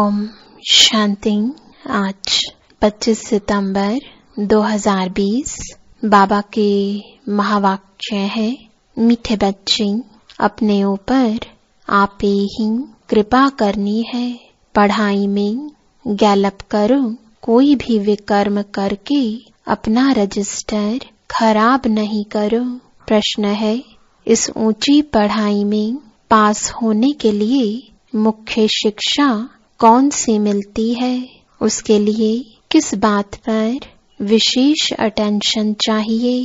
ओम शांति। आज 25 सितंबर 2020 बाबा के महावाक्य है, मीठे बच्चे अपने ऊपर आपे ही कृपा करनी है। पढ़ाई में गैलप करो, कोई भी विकर्म करके अपना रजिस्टर खराब नहीं करो। प्रश्न है, इस ऊंची पढ़ाई में पास होने के लिए मुख्य शिक्षा कौन सी मिलती है? उसके लिए किस बात पर विशेष अटेंशन चाहिए?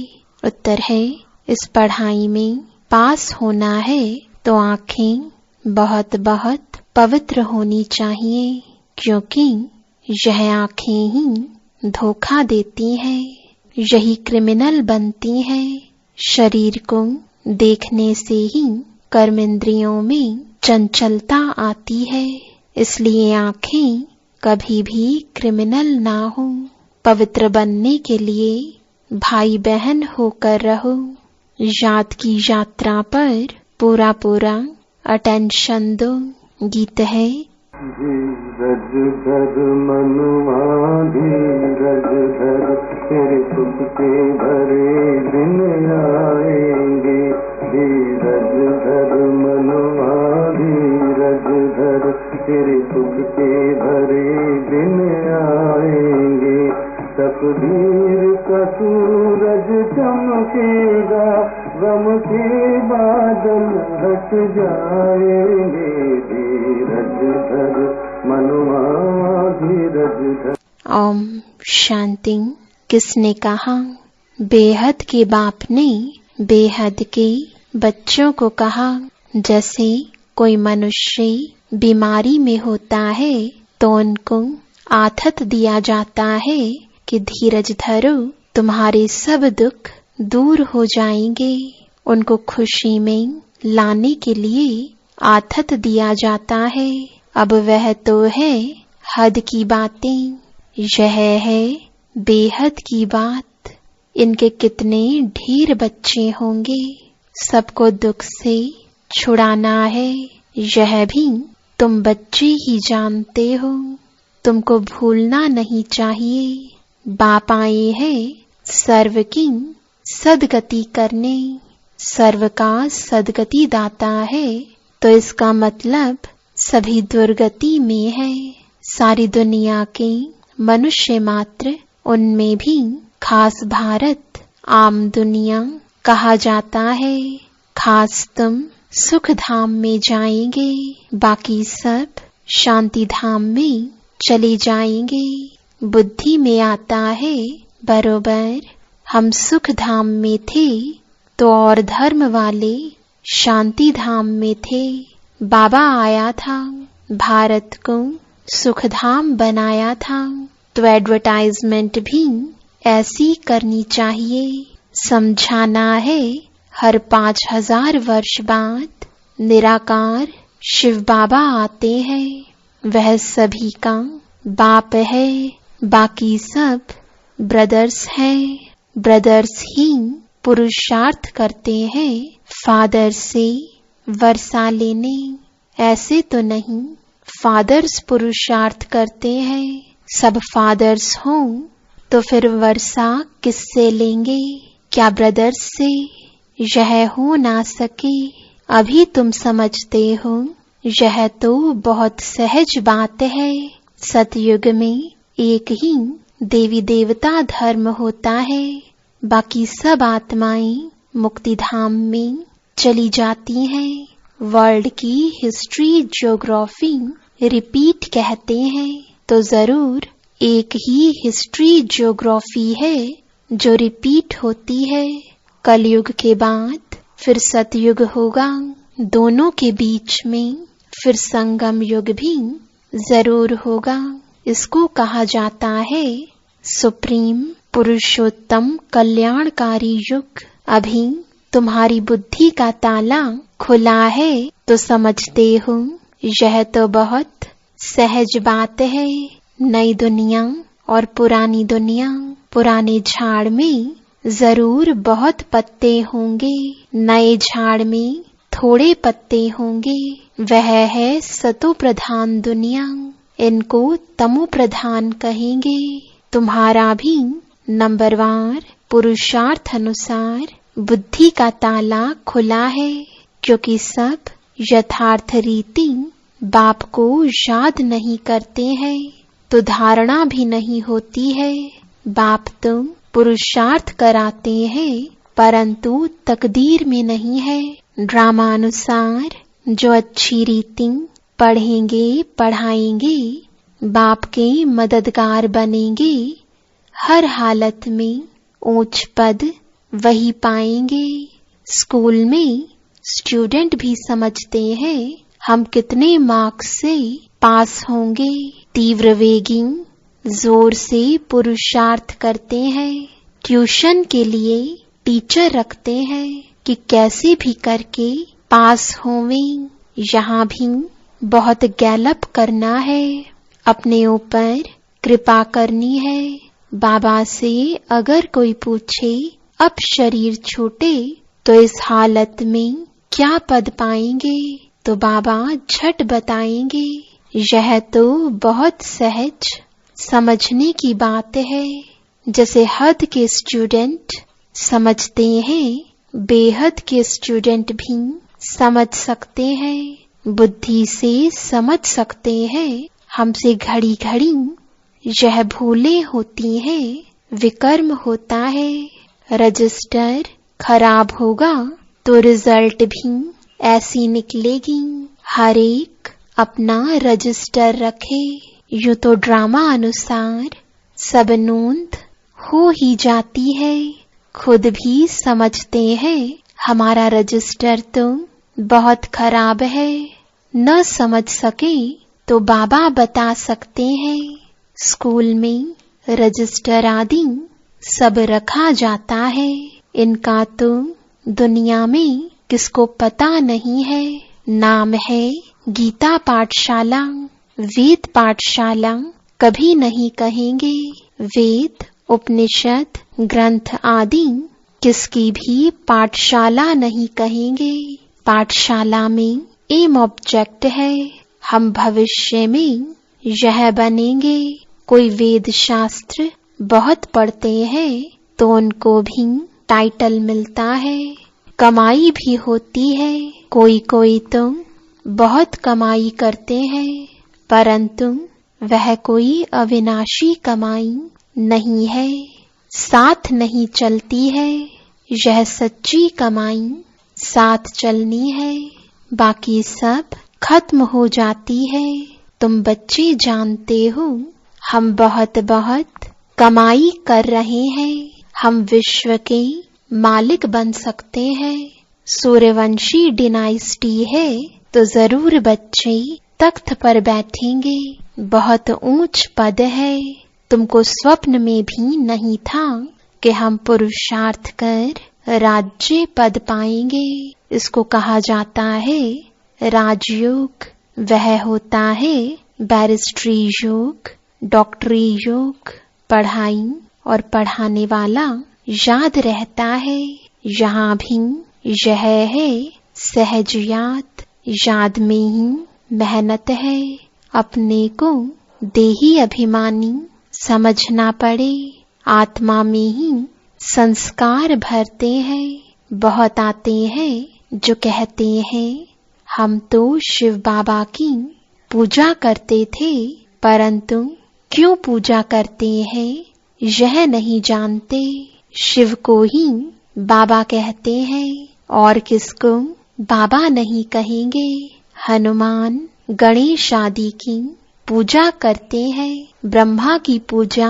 उत्तर है, इस पढ़ाई में पास होना है तो आंखें बहुत बहुत पवित्र होनी चाहिए, क्योंकि यह आंखें ही धोखा देती हैं, यही क्रिमिनल बनती हैं। शरीर को देखने से ही कर्मेंद्रियों में चंचलता आती है, इसलिए आंखें कभी भी क्रिमिनल ना हो। पवित्र बनने के लिए भाई बहन होकर रहो। याद की यात्रा पर पूरा पूरा अटेंशन दो। गीत है, धीरज धर मनुआ धीरज धर, तेरे सुख के भरे दिन आएंगे। धीरज धर मनुआ धीरज धर, तेरे सुख के भरे दिन आएंगे। तकदीर का सूरज चमकेगा, गम के बादल हट जाएंगे। धीरज धर मनुआ धीरज धर। ओम शांति। किसने कहा? बेहद के बाप ने बेहद के बच्चों को कहा। जैसे कोई मनुष्य बीमारी में होता है तो उनको आथत दिया जाता है कि धीरज धरो, तुम्हारे सब दुख दूर हो जाएंगे। उनको खुशी में लाने के लिए आथत दिया जाता है। अब वह तो है हद की बातें, यह है बेहद की बात। इनके कितने ढेर बच्चे होंगे, सबको दुख से छुड़ाना है, यह भी तुम बच्चे ही जानते हो। तुमको भूलना नहीं चाहिए। बाप आए हैं सर्व की सदगति करने, सर्व का सदगति दाता है, तो इसका मतलब सभी दुर्गति में है। सारी दुनिया के मनुष्य मात्र, उनमें भी खास भारत आम दुनिया कहा जाता है। खास तुम सुख धाम में जाएंगे, बाकी सब शांति धाम में चले जाएंगे। बुद्धि में आता है बरोबर हम सुख धाम में थे तो और धर्म वाले शांति धाम में थे। बाबा आया था, भारत को सुख धाम बनाया था, तो एडवर्टाइजमेंट भी ऐसी करनी चाहिए। समझाना है, हर 5000 वर्ष बाद निराकार शिव बाबा आते हैं। वह सभी का बाप है, बाकी सब ब्रदर्स हैं। ब्रदर्स ही पुरुषार्थ करते हैं फादर से वर्षा लेने। ऐसे तो नहीं, फादर्स पुरुषार्थ करते हैं। सब फादर्स हों तो फिर वर्षा किससे लेंगे? क्या ब्रदर्स से? यह हो ना सके। अभी तुम समझते हो, यह तो बहुत सहज बात है। सतयुग में एक ही देवी देवता धर्म होता है, बाकी सब आत्माएं मुक्ति धाम में चली जाती हैं। वर्ल्ड की हिस्ट्री ज्योग्राफी रिपीट कहते हैं, तो जरूर एक ही हिस्ट्री ज्योग्राफी है जो रिपीट होती है। कलयुग के बाद फिर सतयुग होगा, दोनों के बीच में फिर संगम युग भी जरूर होगा। इसको कहा जाता है सुप्रीम पुरुषोत्तम कल्याणकारी युग। अभी तुम्हारी बुद्धि का ताला खुला है तो समझते हो, यह तो बहुत सहज बात है। नई दुनिया और पुरानी दुनिया, पुराने झाड़ में जरूर बहुत पत्ते होंगे, नए झाड़ में थोड़े पत्ते होंगे। वह है सतो प्रधान दुनिया। इनको तमो प्रधान कहेंगे। तुम्हारा भी नंबरवार पुरुषार्थ अनुसार बुद्धि का ताला खुला है, क्योंकि सब यथार्थ रीति बाप को याद नहीं करते हैं तो धारणा भी नहीं होती है। बाप तो पुरुषार्थ कराते हैं परंतु तकदीर में नहीं है। ड्रामा अनुसार जो अच्छी रीति पढ़ेंगे पढ़ाएंगे बाप के मददगार बनेंगे, हर हालत में ऊंच पद वही पाएंगे। स्कूल में स्टूडेंट भी समझते हैं हम कितने मार्क्स से पास होंगे। तीव्र वेगी जोर से पुरुषार्थ करते हैं। ट्यूशन के लिए टीचर रखते हैं कि कैसे भी करके पास होवें। यहाँ भी बहुत गैलप करना है, अपने ऊपर कृपा करनी है। बाबा से अगर कोई पूछे अब शरीर छूटे तो इस हालत में क्या पद पाएंगे, तो बाबा झट बताएंगे। यह तो बहुत सहज समझने की बात है। जैसे हद के स्टूडेंट समझते हैं, बेहद के स्टूडेंट भी समझ सकते हैं, बुद्धि से समझ सकते हैं। हमसे घड़ी घड़ी यह भूलें होती हैं, विकर्म होता है। रजिस्टर खराब होगा तो रिजल्ट भी ऐसी निकलेगी। हर एक अपना रजिस्टर रखे। यूं तो ड्रामा अनुसार सब नोंद हो ही जाती है। खुद भी समझते हैं हमारा रजिस्टर तो बहुत खराब है। न समझ सके तो बाबा बता सकते हैं। स्कूल में रजिस्टर आदि सब रखा जाता है। इनका तो दुनिया में किसको पता नहीं है। नाम है गीता पाठशाला, वेद पाठशाला कभी नहीं कहेंगे। वेद, उपनिषद, ग्रंथ आदि किसकी भी पाठशाला नहीं कहेंगे। पाठशाला में एम ऑब्जेक्ट है, हम भविष्य में यह बनेंगे। कोई वेद शास्त्र बहुत पढ़ते हैं तो उनको भी टाइटल मिलता है, कमाई भी होती है। कोई कोई तो बहुत कमाई करते हैं परंतु वह कोई अविनाशी कमाई नहीं है, साथ नहीं चलती है। यह सच्ची कमाई साथ चलनी है, बाकी सब खत्म हो जाती है। तुम बच्चे जानते हो हम बहुत बहुत कमाई कर रहे हैं, हम विश्व के मालिक बन सकते हैं। सूर्यवंशी डिनाइस्टी है तो जरूर बच्चे तख्त पर बैठेंगे, बहुत ऊंच पद है। तुमको स्वप्न में भी नहीं था कि हम पुरुषार्थ कर राज्य पद पाएंगे। इसको कहा जाता है राजयोग। वह होता है बैरिस्ट्री योग, डॉक्टरी योग। पढ़ाई और पढ़ाने वाला याद रहता है। यहाँ भी यह है सहज याद, याद में ही मेहनत है। अपने को देही अभिमानी समझना पड़े, आत्मा में ही संस्कार भरते हैं। बहुत आते हैं जो कहते हैं हम तो शिव बाबा की पूजा करते थे परंतु क्यों पूजा करते हैं यह नहीं जानते। शिव को ही बाबा कहते हैं और किसको बाबा नहीं कहेंगे। हनुमान गणेश आदि की पूजा करते हैं, ब्रह्मा की पूजा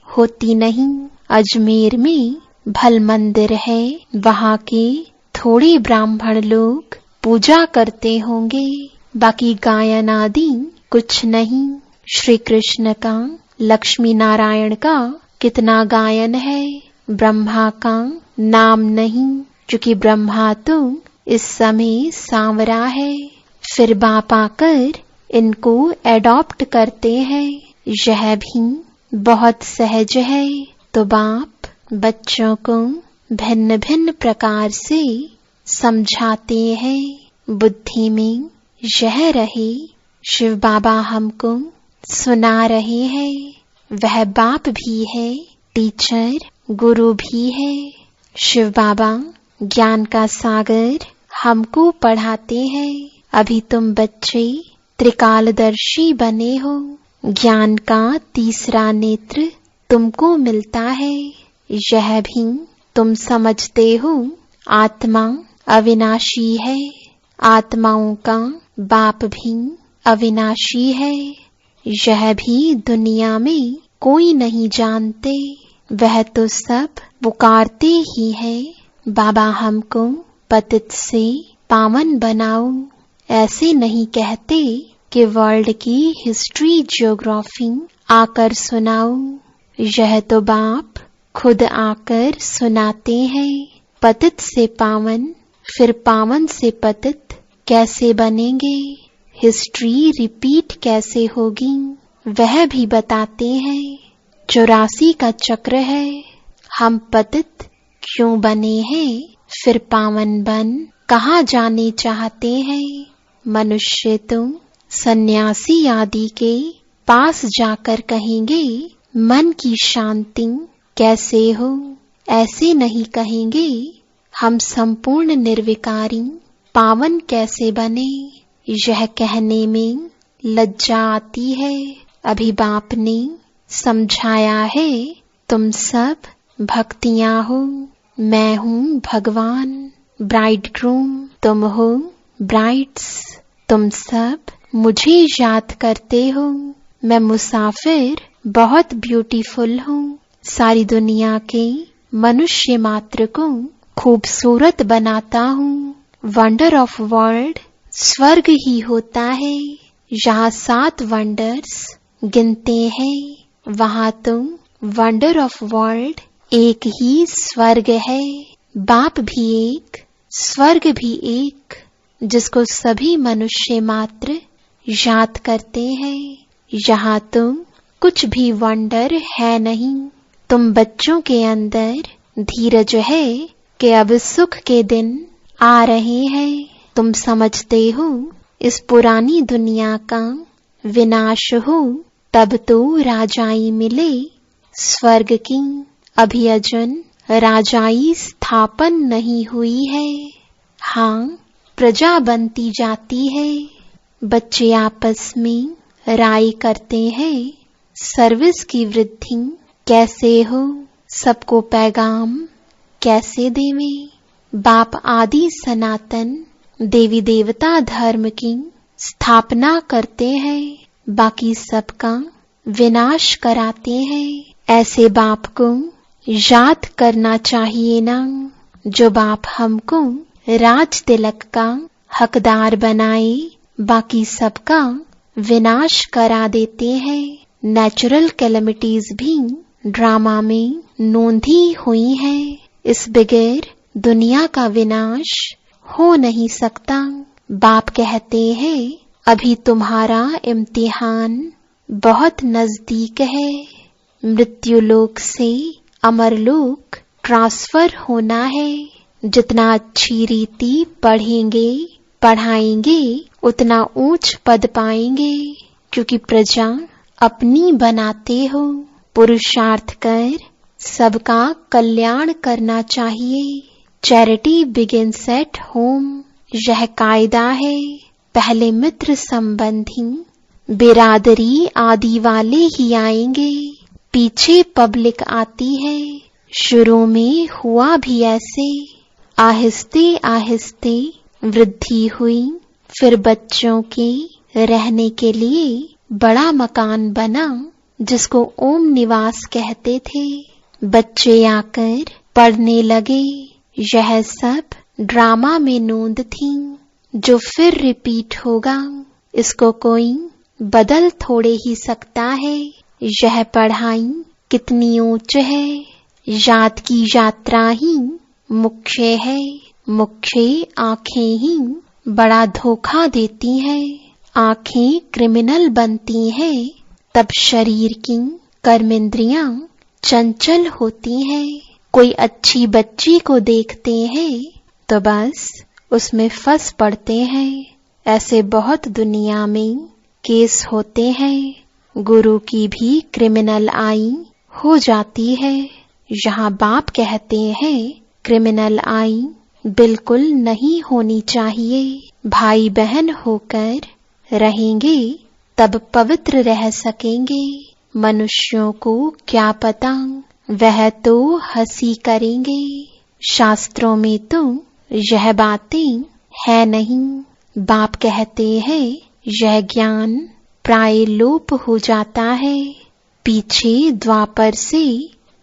होती नहीं। अजमेर में भल मंदिर है, वहाँ के थोड़े ब्राह्मण लोग पूजा करते होंगे, बाकी गायन आदि कुछ नहीं। श्री कृष्ण का, लक्ष्मी नारायण का कितना गायन है, ब्रह्मा का नाम नहीं, क्योंकि ब्रह्मा तो इस समय सांवरा है। फिर बाप आकर इनको एडॉप्ट करते हैं, यह भी बहुत सहज है। तो बाप बच्चों को भिन्न भिन्न प्रकार से समझाते हैं, बुद्धि में यह रहे शिव बाबा हमको सुना रहे हैं, वह बाप भी है, टीचर गुरु भी है। शिव बाबा ज्ञान का सागर हमको पढ़ाते हैं। अभी तुम बच्चे त्रिकालदर्शी बने हो। ज्ञान का तीसरा नेत्र तुमको मिलता है। यह भी तुम समझते हो, आत्मा अविनाशी है। आत्माओं का बाप भी अविनाशी है। यह भी दुनिया में कोई नहीं जानते। वह तो सब पुकारते ही है, बाबा हमको पतित से पावन बनाओ। ऐसे नहीं कहते कि वर्ल्ड की हिस्ट्री ज्योग्राफी आकर सुनाओ। यह तो बाप खुद आकर सुनाते हैं। पतित से पावन, फिर पावन से पतित कैसे बनेंगे? हिस्ट्री रिपीट कैसे होगी, वह भी बताते हैं। 84 का चक्र है। हम पतित क्यों बने हैं, फिर पावन बन कहाँ जाने चाहते हैं? मनुष्य तो सन्यासी आदि के पास जाकर कहेंगे, मन की शांति कैसे हो? ऐसे नहीं कहेंगे, हम संपूर्ण निर्विकारी पावन कैसे बने? यह कहने में लज्जा आती है। अभी बाप ने समझाया है, तुम सब भक्तियां हो, मैं हूँ भगवान। ब्राइड ग्रूम तुम हो, ब्राइड्स तुम सब मुझे याद करते हो। मैं मुसाफिर बहुत ब्यूटीफुल हूँ। सारी दुनिया के मनुष्य मात्र को खूबसूरत बनाता हूँ। वंडर ऑफ वर्ल्ड स्वर्ग ही होता है। यहाँ 7 वंडर्स गिनते हैं, वहाँ तो वंडर ऑफ वर्ल्ड एक ही स्वर्ग है। बाप भी एक, स्वर्ग भी एक, जिसको सभी मनुष्य मात्र याद करते हैं। यहाँ तो कुछ भी वंडर है नहीं। तुम बच्चों के अंदर धीरज है कि अब सुख के दिन आ रहे हैं। तुम समझते हो इस पुरानी दुनिया का विनाश हो, तब तो राजाई मिले स्वर्ग की। अभी अजन राजाई स्थापन नहीं हुई है। हाँ, प्रजा बनती जाती है। बच्चे आपस में राय करते हैं, सर्विस की वृद्धि कैसे हो, सबको पैगाम कैसे देवें। बाप आदि सनातन देवी देवता धर्म की स्थापना करते हैं, बाकी सबका विनाश कराते हैं। ऐसे बाप को याद करना चाहिए ना, जो बाप हमको राज तिलक का हकदार बनाए, बाकी सबका विनाश करा देते हैं। नेचुरल कैलेमिटीज भी ड्रामा में नोंधी हुई है। इस बगैर दुनिया का विनाश हो नहीं सकता। बाप कहते हैं, अभी तुम्हारा इम्तिहान बहुत नजदीक है। मृत्युलोक से अमरलोक ट्रांसफर होना है। जितना अच्छी रीति पढ़ेंगे पढ़ाएंगे, उतना ऊंच पद पाएंगे, क्योंकि प्रजा अपनी बनाते हो। पुरुषार्थ कर सबका कल्याण करना चाहिए। चैरिटी बिगिंस एट होम, यह कायदा है। पहले मित्र संबंधी बिरादरी आदि वाले ही आएंगे, पीछे पब्लिक आती है। शुरू में हुआ भी ऐसे, आहिस्ते आहिस्ते वृद्धि हुई। फिर बच्चों के रहने के लिए बड़ा मकान बना, जिसको ओम निवास कहते थे। बच्चे आकर पढ़ने लगे। यह सब ड्रामा में नोंद थी, जो फिर रिपीट होगा। इसको कोई बदल थोड़े ही सकता है। यह पढ़ाई कितनी ऊंच है। याद की यात्रा ही मुख्य है। मुख्य आंखें ही बड़ा धोखा देती हैं। आंखें क्रिमिनल बनती हैं, तब शरीर की कर्मेंद्रियां चंचल होती हैं। कोई अच्छी बच्ची को देखते हैं तो बस उसमें फंस पड़ते हैं। ऐसे बहुत दुनिया में केस होते हैं। गुरु की भी क्रिमिनल आई हो जाती है। यहाँ बाप कहते हैं क्रिमिनल आई बिल्कुल नहीं होनी चाहिए। भाई बहन होकर रहेंगे तब पवित्र रह सकेंगे। मनुष्यों को क्या पता, वह तो हंसी करेंगे। शास्त्रों में तो यह बातें है नहीं। बाप कहते हैं यह ज्ञान प्राय लोप हो जाता है। पीछे द्वापर से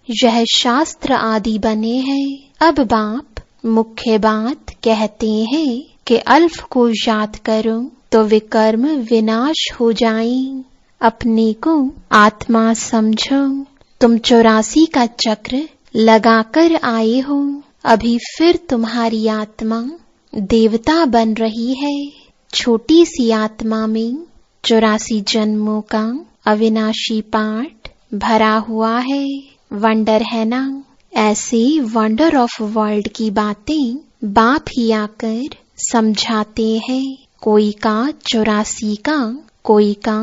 यह शास्त्र आदि बने हैं। अब बाप मुख्य बात कहते हैं कि अल्फ को याद करो तो विकर्म विनाश हो जाए। अपने को आत्मा समझो। तुम 84 का चक्र लगाकर आए हो। अभी फिर तुम्हारी आत्मा देवता बन रही है। छोटी सी आत्मा में 84 जन्मों का अविनाशी पाठ भरा हुआ है। वंडर है ना। ऐसे वंडर ऑफ वर्ल्ड की बातें बाप ही आकर समझाते हैं। कोई का 84 का, कोई का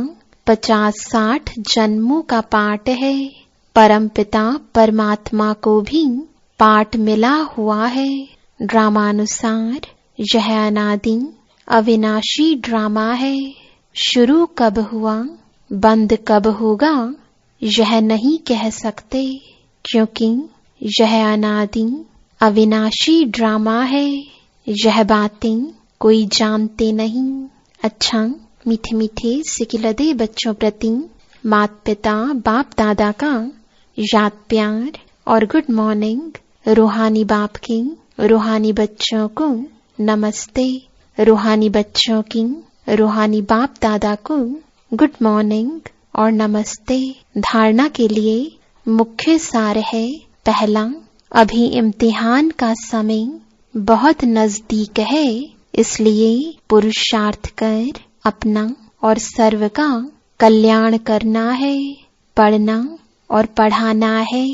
50-60 जन्मों का पाठ है। परमपिता परमात्मा को भी पाठ मिला हुआ है। ड्रामानुसार यह अनादि अविनाशी ड्रामा है। शुरू कब हुआ, बंद कब होगा, यह नहीं कह सकते, क्योंकि यह अनादि अविनाशी ड्रामा है। यह बातें कोई जानते नहीं। अच्छा, मीठे मीठे सिकिलदे बच्चों प्रति माता पिता बाप दादा का याद प्यार और गुड मॉर्निंग। रूहानी बाप की रूहानी बच्चों को नमस्ते। रूहानी बच्चों की रूहानी बाप दादा को गुड मॉर्निंग और नमस्ते। धारणा के लिए मुख्य सार है। पहला, अभी इम्तिहान का समय बहुत नजदीक है, इसलिए पुरुषार्थ कर अपना और सर्व का कल्याण करना है। पढ़ना और पढ़ाना है।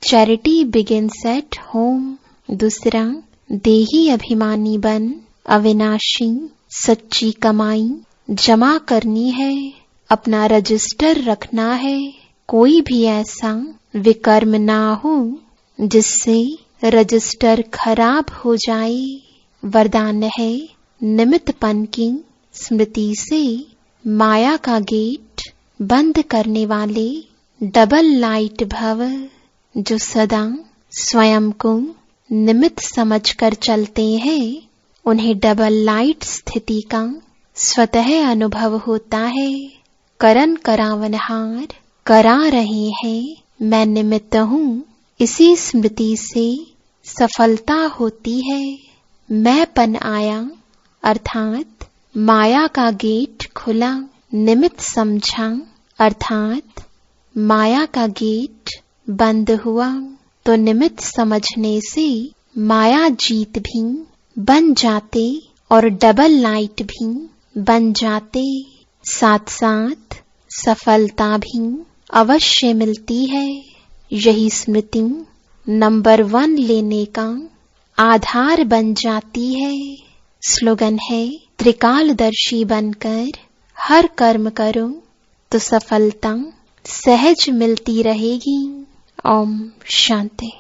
Charity begins at home. दूसरा, देही अभिमानी बन अविनाशी सच्ची कमाई जमा करनी है। अपना रजिस्टर रखना है। कोई भी ऐसा विकर्म ना हो जिससे रजिस्टर खराब हो जाए। वरदान है निमित्तपन की स्मृति से माया का गेट बंद करने वाले डबल लाइट भव। जो सदा स्वयं को निमित्त समझकर चलते हैं, उन्हें डबल लाइट स्थिति का स्वतः अनुभव होता है। करन करावनहार करा रहे हैं, मैं निमित्त हूँ, इसी स्मृति से सफलता होती है। मैंपन आया अर्थात माया का गेट खुला। निमित्त समझा अर्थात माया का गेट बंद हुआ। तो निमित्त समझने से माया जीत भी बन जाते और डबल लाइट भी बन जाते। साथ साथ सफलता भी अवश्य मिलती है। यही स्मृति नंबर 1 लेने का आधार बन जाती है। स्लोगन है, त्रिकालदर्शी बनकर हर कर्म करो तो सफलता सहज मिलती रहेगी। ओम शांति।